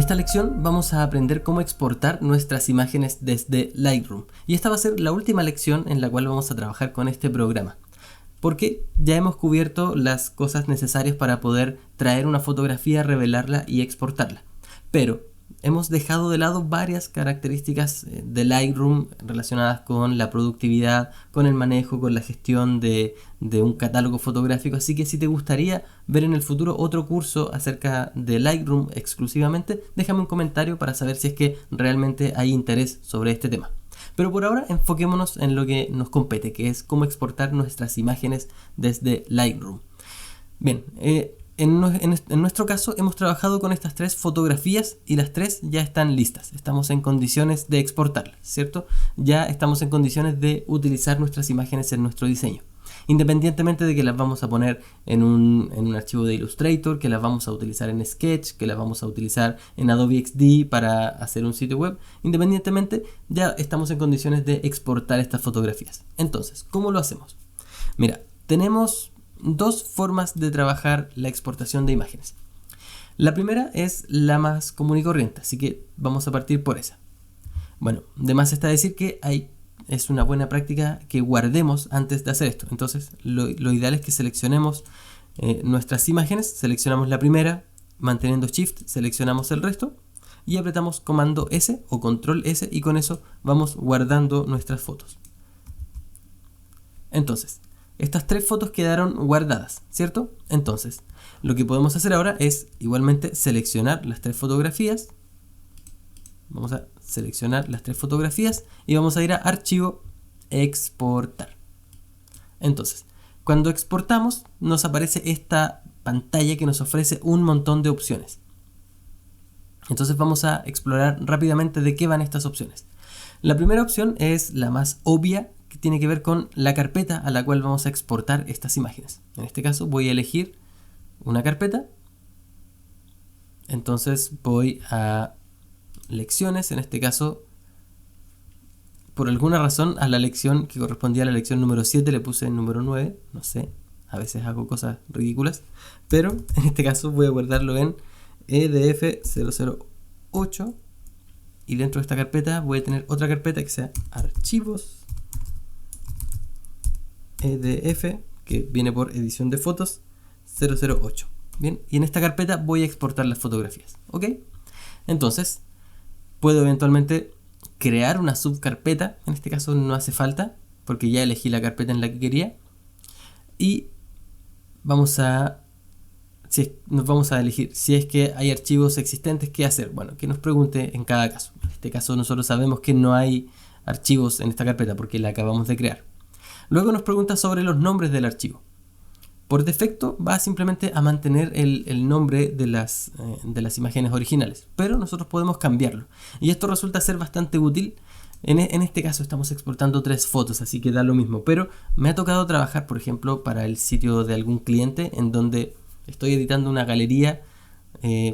esta lección vamos a aprender cómo exportar nuestras imágenes desde Lightroom. Y esta va a ser la última lección en la cual vamos a trabajar con este programa. Porque ya hemos cubierto las cosas necesarias para poder traer una fotografía, revelarla y exportarla. Pero hemos dejado de lado varias características de Lightroom relacionadas con la productividad, con el manejo, con la gestión de un catálogo fotográfico. Así que si te gustaría ver en el futuro otro curso acerca de Lightroom exclusivamente, déjame un comentario para saber si es que realmente hay interés sobre este tema. Pero por ahora enfoquémonos en lo que nos compete, que es cómo exportar nuestras imágenes desde Lightroom. Bien, en nuestro caso hemos trabajado con estas 3 fotografías y las 3 ya están listas. Estamos en condiciones de exportarlas, ¿cierto? Ya estamos en condiciones de utilizar nuestras imágenes en nuestro diseño. Independientemente de que las vamos a poner en un archivo de Illustrator, que las vamos a utilizar en Sketch, que las vamos a utilizar en Adobe XD para hacer un sitio web, independientemente ya estamos en condiciones de exportar estas fotografías. Entonces, ¿cómo lo hacemos? Mira, tenemos 2 formas de trabajar la exportación de imágenes. La primera es la más común y corriente, así que vamos a partir por esa. Bueno, de más está decir que es una buena práctica que guardemos antes de hacer esto. Entonces, lo ideal es que seleccionemos nuestras imágenes, seleccionamos la primera, manteniendo Shift, seleccionamos el resto y apretamos Comando S o Control S y con eso vamos guardando nuestras fotos. Entonces, estas 3 fotos quedaron guardadas, ¿cierto? Entonces, lo que podemos hacer ahora es igualmente seleccionar las 3 fotografías. Vamos a seleccionar las 3 fotografías y vamos a ir a Archivo, Exportar. Entonces, cuando exportamos nos aparece esta pantalla que nos ofrece un montón de opciones. Entonces vamos a explorar rápidamente de qué van estas opciones. La primera opción es la más obvia, que tiene que ver con la carpeta a la cual vamos a exportar estas imágenes. En este caso voy a elegir una carpeta. Entonces voy a lecciones, en este caso por alguna razón a la lección que correspondía a la lección número 7 le puse el número 9, no sé, a veces hago cosas ridículas, pero en este caso voy a guardarlo en EDF 008 y dentro de esta carpeta voy a tener otra carpeta que sea archivos EDF, que viene por edición de fotos 008. Bien, y en esta carpeta voy a exportar las fotografías, ¿ok? Entonces puedo eventualmente crear una subcarpeta, en este caso no hace falta porque ya elegí la carpeta en la que quería y nos vamos a elegir si es que hay archivos existentes, qué hacer. Bueno, que nos pregunte en cada caso. En este caso nosotros sabemos que no hay archivos en esta carpeta porque la acabamos de crear. Luego nos pregunta sobre los nombres del archivo. Por defecto va simplemente a mantener el nombre de las imágenes originales, pero nosotros podemos cambiarlo. Y esto resulta ser bastante útil. En este caso estamos exportando 3 fotos, así que da lo mismo. Pero me ha tocado trabajar, por ejemplo, para el sitio de algún cliente en donde estoy editando una galería.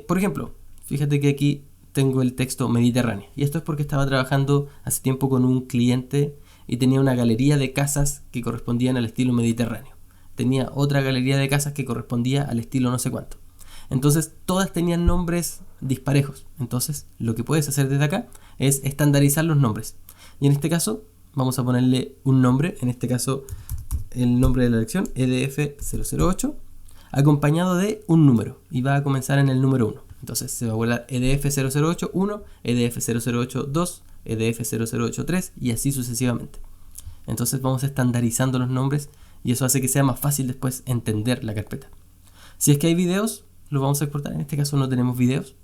Por ejemplo, fíjate que aquí tengo el texto Mediterráneo. Y esto es porque estaba trabajando hace tiempo con un cliente y tenía una galería de casas que correspondían al estilo mediterráneo. Tenía otra galería de casas que correspondía al estilo no sé cuánto. Entonces todas tenían nombres disparejos. Entonces lo que puedes hacer desde acá es estandarizar los nombres. Y en este caso vamos a ponerle un nombre, en este caso el nombre de la lección, EDF 008, acompañado de un número. Y va a comenzar en el número 1. Entonces se va a guardar EDF 008 1, EDF 008 2, EDF 008 3 y así sucesivamente. Entonces vamos estandarizando los nombres y eso hace que sea más fácil después entender la carpeta. Si es que hay videos, los vamos a exportar. En este caso no tenemos videos.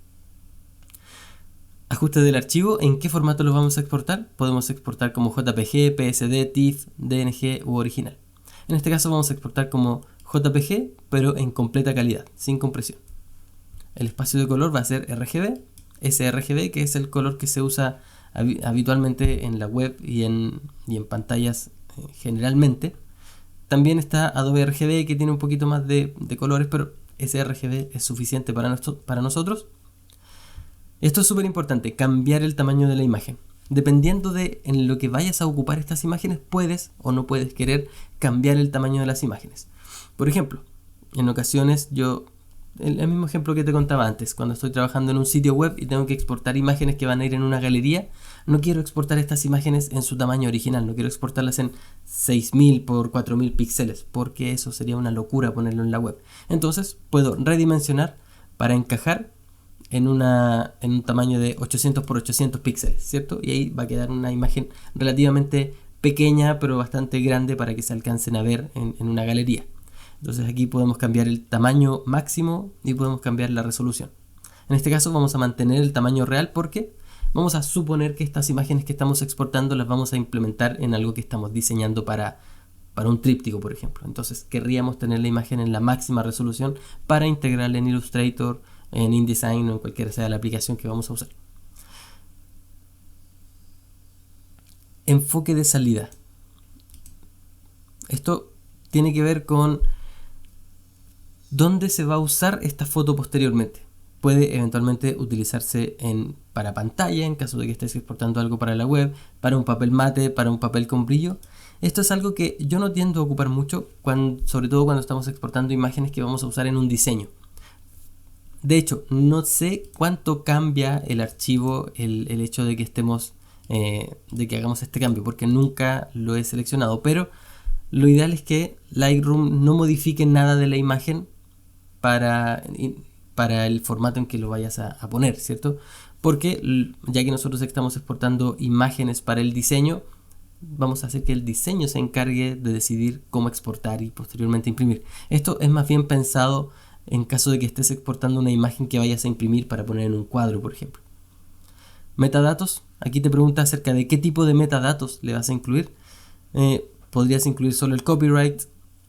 Ajuste del archivo. ¿En qué formato los vamos a exportar? Podemos exportar como JPG, PSD, TIFF, DNG u original. En este caso vamos a exportar como JPG, pero en completa calidad, sin compresión. El espacio de color va a ser RGB, sRGB, que es el color que se usa habitualmente en la web y en pantallas generalmente. También está Adobe RGB, que tiene un poquito más de colores, pero sRGB es suficiente para nosotros. Esto es súper importante, cambiar el tamaño de la imagen. Dependiendo de en lo que vayas a ocupar estas imágenes, puedes o no puedes querer cambiar el tamaño de las imágenes. Por ejemplo, en ocasiones yo el mismo ejemplo que te contaba antes, cuando estoy trabajando en un sitio web y tengo que exportar imágenes que van a ir en una galería, no quiero exportar estas imágenes en su tamaño original, no quiero exportarlas en 6000 por 4000 píxeles, porque eso sería una locura ponerlo en la web. Entonces puedo redimensionar para encajar en un tamaño de 800 por 800 píxeles, ¿cierto? Y ahí va a quedar una imagen relativamente pequeña, pero bastante grande para que se alcancen a ver en una galería. Entonces aquí podemos cambiar el tamaño máximo y podemos cambiar la resolución. En este caso vamos a mantener el tamaño real porque vamos a suponer que estas imágenes que estamos exportando las vamos a implementar en algo que estamos diseñando para un tríptico, por ejemplo. Entonces querríamos tener la imagen en la máxima resolución para integrarla en Illustrator, en InDesign o en cualquiera sea la aplicación que vamos a usar. Enfoque de salida. Esto tiene que ver con dónde se va a usar esta foto posteriormente. Puede eventualmente utilizarse para pantalla, en caso de que estés exportando algo para la web, para un papel mate, para un papel con brillo. Esto es algo que yo no tiendo a ocupar mucho, sobre todo cuando estamos exportando imágenes que vamos a usar en un diseño. De hecho, no sé cuánto cambia el archivo el hecho de que de que hagamos este cambio, porque nunca lo he seleccionado, pero lo ideal es que Lightroom no modifique nada de la imagen para el formato en que lo vayas a poner, ¿cierto? Porque ya que nosotros estamos exportando imágenes para el diseño, vamos a hacer que el diseño se encargue de decidir cómo exportar y posteriormente imprimir. Esto es más bien pensado en caso de que estés exportando una imagen que vayas a imprimir para poner en un cuadro, por ejemplo. Metadatos. Aquí te pregunta acerca de qué tipo de metadatos le vas a incluir. Podrías incluir solo el copyright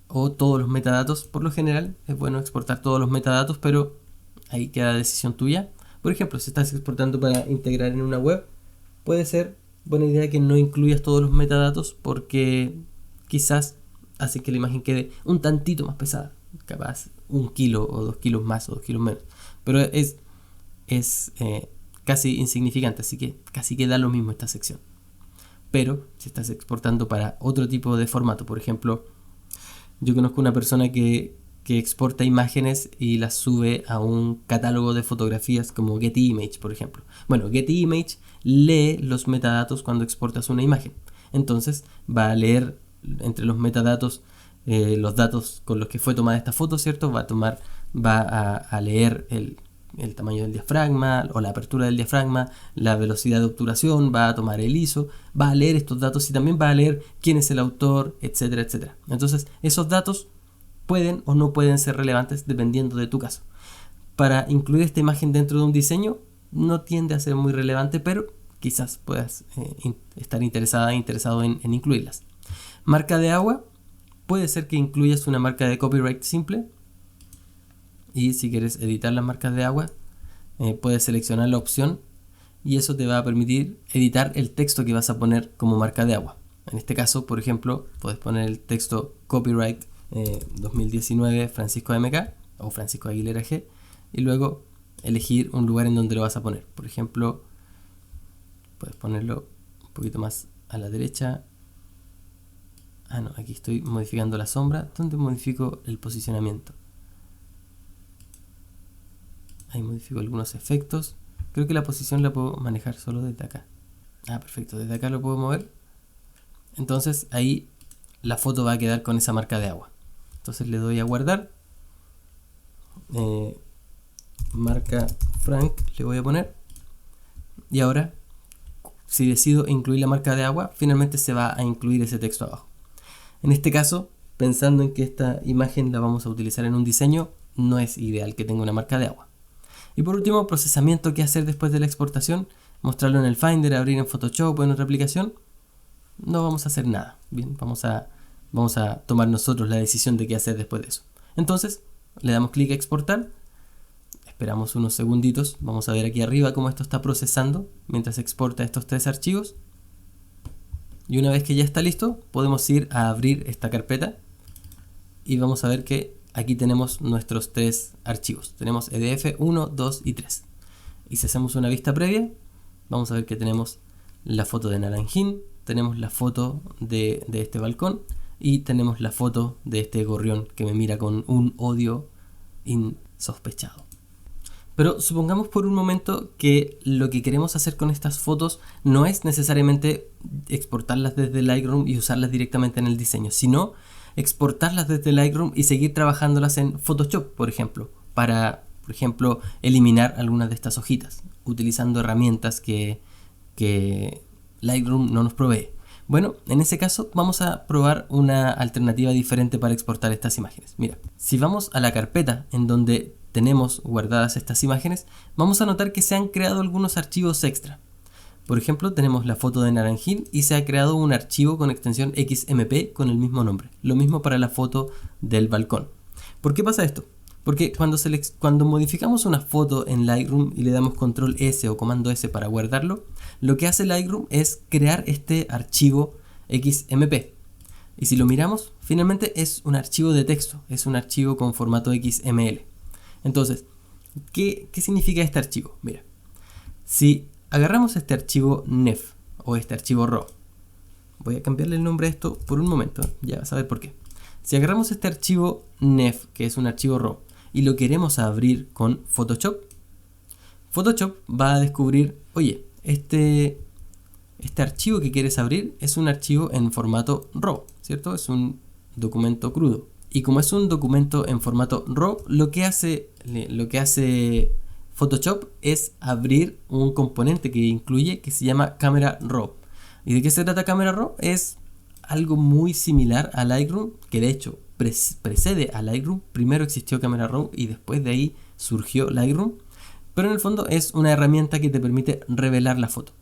o todos los metadatos. Por lo general es bueno exportar todos los metadatos, pero ahí queda decisión tuya. Por ejemplo, si estás exportando para integrar en una web, puede ser buena idea que no incluyas todos los metadatos porque quizás hace que la imagen quede un tantito más pesada, capaz 1 kilo o 2 kilos más o 2 kilos menos, pero es casi insignificante, así que casi que da lo mismo esta sección. Pero si estás exportando para otro tipo de formato, por ejemplo, yo conozco una persona que exporta imágenes y las sube a un catálogo de fotografías como Getty Image, por ejemplo. Bueno, Getty Image lee los metadatos cuando exportas una imagen. Entonces va a leer entre los metadatos los datos con los que fue tomada esta foto, ¿cierto? Va a leer el tamaño del diafragma o la apertura del diafragma, la velocidad de obturación, va a tomar el ISO, va a leer estos datos y también va a leer quién es el autor, etcétera, etcétera. Entonces, esos datos pueden o no pueden ser relevantes dependiendo de tu caso. Para incluir esta imagen dentro de un diseño no tiende a ser muy relevante, pero quizás puedas estar interesado en incluirlas. Marca de agua. Puede ser que incluyas una marca de copyright simple. Y si quieres editar las marcas de agua, puedes seleccionar la opción y eso te va a permitir editar el texto que vas a poner como marca de agua. En este caso, por ejemplo, puedes poner el texto copyright 2019 Francisco MK o Francisco Aguilera G y luego elegir un lugar en donde lo vas a poner. Por ejemplo, puedes ponerlo un poquito más a la derecha. No, aquí estoy modificando la sombra. ¿Dónde modifico el posicionamiento? Ahí modifico algunos efectos. Creo que la posición la puedo manejar solo desde acá. Perfecto, desde acá lo puedo mover. Entonces ahí la foto va a quedar con esa marca de agua. Entonces le doy a guardar. Marca Frank le voy a poner. Y ahora, si decido incluir la marca de agua, finalmente se va a incluir ese texto abajo. En este caso, pensando en que esta imagen la vamos a utilizar en un diseño, no es ideal que tenga una marca de agua. Y por último, procesamiento que hacer después de la exportación, mostrarlo en el Finder, abrir en Photoshop o en otra aplicación. No vamos a hacer nada. Bien, vamos a tomar nosotros la decisión de qué hacer después de eso. Entonces, le damos clic a exportar. Esperamos unos segunditos. Vamos a ver aquí arriba cómo esto está procesando mientras exporta estos 3 archivos. Y una vez que ya está listo, podemos ir a abrir esta carpeta y vamos a ver que aquí tenemos nuestros 3 archivos. Tenemos EDF 1, 2 y 3. Y si hacemos una vista previa, vamos a ver que tenemos la foto de Naranjín, tenemos la foto de este balcón y tenemos la foto de este gorrión que me mira con un odio sospechado. Pero supongamos por un momento que lo que queremos hacer con estas fotos no es necesariamente exportarlas desde Lightroom y usarlas directamente en el diseño, sino exportarlas desde Lightroom y seguir trabajándolas en Photoshop, por ejemplo, para, por ejemplo, eliminar algunas de estas hojitas, utilizando herramientas que Lightroom no nos provee. Bueno, en ese caso vamos a probar una alternativa diferente para exportar estas imágenes. Mira, si vamos a la carpeta en donde tenemos guardadas estas imágenes, vamos a notar que se han creado algunos archivos extra. Por ejemplo, tenemos la foto de Naranjín y se ha creado un archivo con extensión XMP con el mismo nombre. Lo mismo para la foto del balcón. ¿Por qué pasa esto? Porque cuando modificamos una foto en Lightroom y le damos control S o comando S para guardarlo, lo que hace Lightroom es crear este archivo XMP. Y si lo miramos, finalmente es un archivo de texto, es un archivo con formato XML. Entonces, ¿qué significa este archivo? Mira, si agarramos este archivo NEF o este archivo RAW, voy a cambiarle el nombre a esto por un momento, ya vas a ver por qué. Si agarramos este archivo NEF, que es un archivo RAW, y lo queremos abrir con Photoshop, Photoshop va a descubrir, oye, este archivo que quieres abrir es un archivo en formato RAW, ¿cierto? Es un documento crudo. Y como es un documento en formato RAW, lo que hace Photoshop es abrir un componente que incluye que se llama Camera Raw. ¿Y de qué se trata Camera Raw? Es algo muy similar a Lightroom, que de hecho precede a Lightroom. Primero existió Camera Raw y después de ahí surgió Lightroom. Pero en el fondo es una herramienta que te permite revelar la foto.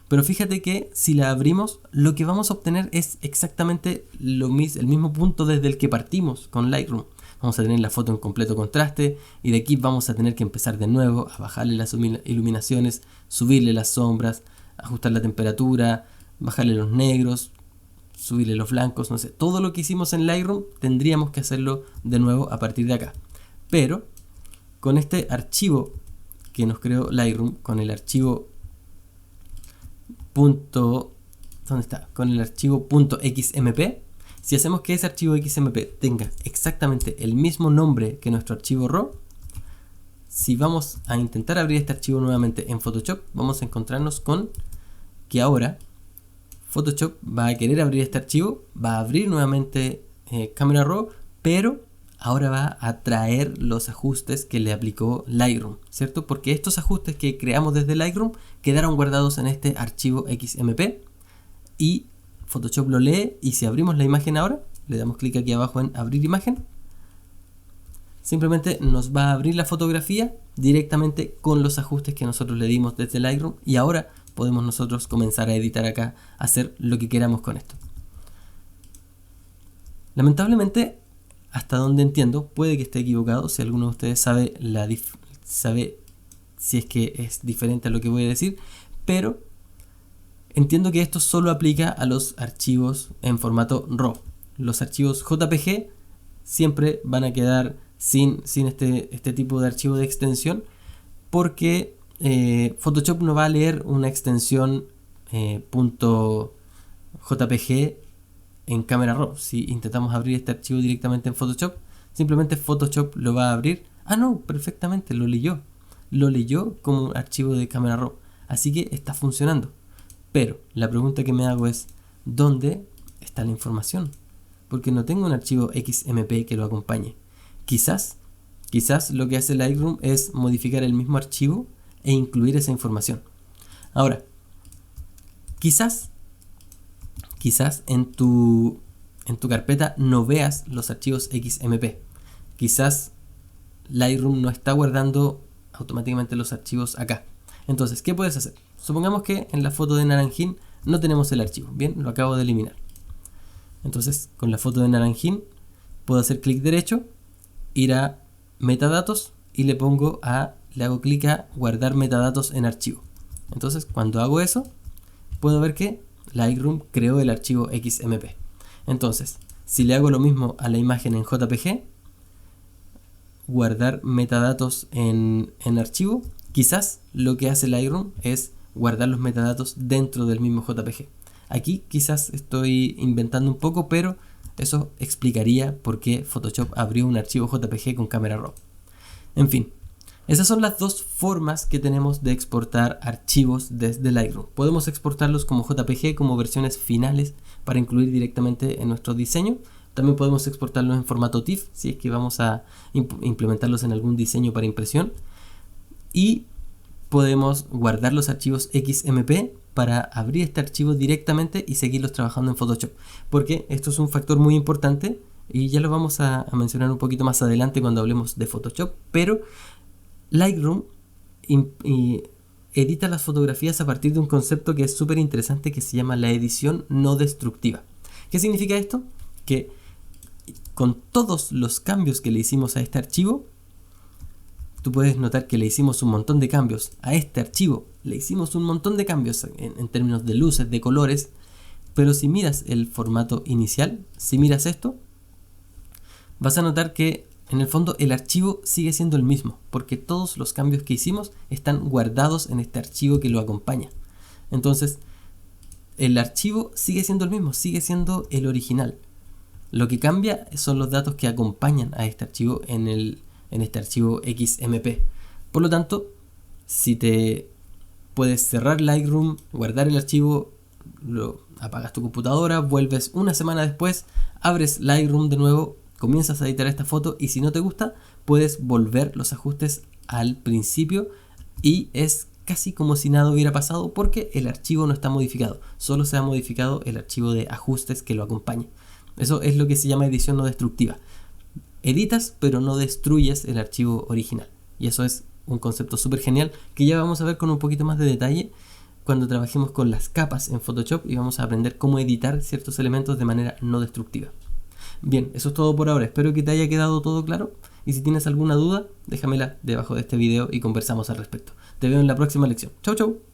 Pero fíjate que si la abrimos, lo que vamos a obtener es exactamente el mismo punto desde el que partimos con Lightroom. Vamos a tener la foto en completo contraste y de aquí vamos a tener que empezar de nuevo a bajarle las iluminaciones, subirle las sombras, ajustar la temperatura, bajarle los negros, subirle los blancos, no sé. Todo lo que hicimos en Lightroom tendríamos que hacerlo de nuevo a partir de acá. Pero con este archivo que nos creó Lightroom, con el archivo con el archivo .xmp, si hacemos que ese archivo XMP tenga exactamente el mismo nombre que nuestro archivo RAW, si vamos a intentar abrir este archivo nuevamente en Photoshop, vamos a encontrarnos con que ahora Photoshop va a querer abrir este archivo, va a abrir nuevamente Camera Raw, pero ahora va a traer los ajustes que le aplicó Lightroom, ¿cierto? Porque estos ajustes que creamos desde Lightroom quedaron guardados en este archivo XMP y Photoshop lo lee, y si abrimos la imagen ahora, le damos clic aquí abajo en abrir imagen, simplemente nos va a abrir la fotografía directamente con los ajustes que nosotros le dimos desde Lightroom, y ahora podemos nosotros comenzar a editar acá, hacer lo que queramos con esto. Lamentablemente, hasta donde entiendo, puede que esté equivocado. Si alguno de ustedes sabe si es que es diferente a lo que voy a decir, pero entiendo que esto solo aplica a los archivos en formato RAW. Los archivos JPG siempre van a quedar sin este tipo de archivo de extensión, porque Photoshop no va a leer una extensión .jpg en Camera Raw. Si intentamos abrir este archivo directamente en Photoshop, simplemente Photoshop lo va a abrir. Ah, no, perfectamente, lo leyó como un archivo de Camera Raw, así que está funcionando. Pero la pregunta que me hago es, ¿dónde está la información? Porque no tengo un archivo XMP que lo acompañe. Quizás lo que hace Lightroom es modificar el mismo archivo e incluir esa información. Ahora, quizás en tu carpeta no veas los archivos XMP. Quizás Lightroom no está guardando automáticamente los archivos acá. Entonces, ¿qué puedes hacer? Supongamos que en la foto de Naranjín no tenemos el archivo. Bien, lo acabo de eliminar. Entonces, con la foto de Naranjín puedo hacer clic derecho, ir a metadatos y le hago clic a guardar metadatos en archivo. Entonces, cuando hago eso, puedo ver que Lightroom creó el archivo XMP. Entonces, si le hago lo mismo a la imagen en JPG, guardar metadatos en archivo, quizás lo que hace Lightroom es guardar los metadatos dentro del mismo JPG. Aquí quizás estoy inventando un poco, pero eso explicaría por qué Photoshop abrió un archivo JPG con Camera Raw. En fin, esas son las dos formas que tenemos de exportar archivos desde Lightroom. Podemos exportarlos como JPG, como versiones finales para incluir directamente en nuestro diseño. También podemos exportarlos en formato TIFF si es que vamos a implementarlos en algún diseño para impresión. Y podemos guardar los archivos XMP para abrir este archivo directamente y seguirlos trabajando en Photoshop. Porque esto es un factor muy importante y ya lo vamos a mencionar un poquito más adelante cuando hablemos de Photoshop. Pero Lightroom edita las fotografías a partir de un concepto que es súper interesante que se llama la edición no destructiva. ¿Qué significa esto? Que con todos los cambios que le hicimos a este archivo, tú puedes notar que le hicimos un montón de cambios a este archivo, le hicimos un montón de cambios en términos de luces, de colores, pero si miras el formato inicial, si miras esto, vas a notar que en el fondo el archivo sigue siendo el mismo, porque todos los cambios que hicimos están guardados en este archivo que lo acompaña. Entonces, el archivo sigue siendo el mismo, sigue siendo el original. Lo que cambia son los datos que acompañan a este archivo en este archivo XMP. Por lo tanto, si te puedes cerrar Lightroom, guardar el archivo, lo apagas tu computadora, vuelves una semana después, abres Lightroom de nuevo, comienzas a editar esta foto y si no te gusta, puedes volver los ajustes al principio y es casi como si nada hubiera pasado porque el archivo no está modificado, solo se ha modificado el archivo de ajustes que lo acompaña. Eso es lo que se llama edición no destructiva. Editas pero no destruyes el archivo original y eso es un concepto súper genial que ya vamos a ver con un poquito más de detalle cuando trabajemos con las capas en Photoshop y vamos a aprender cómo editar ciertos elementos de manera no destructiva. Bien, eso es todo por ahora, espero que te haya quedado todo claro y si tienes alguna duda déjamela debajo de este video y conversamos al respecto. Te veo en la próxima lección. Chau chau.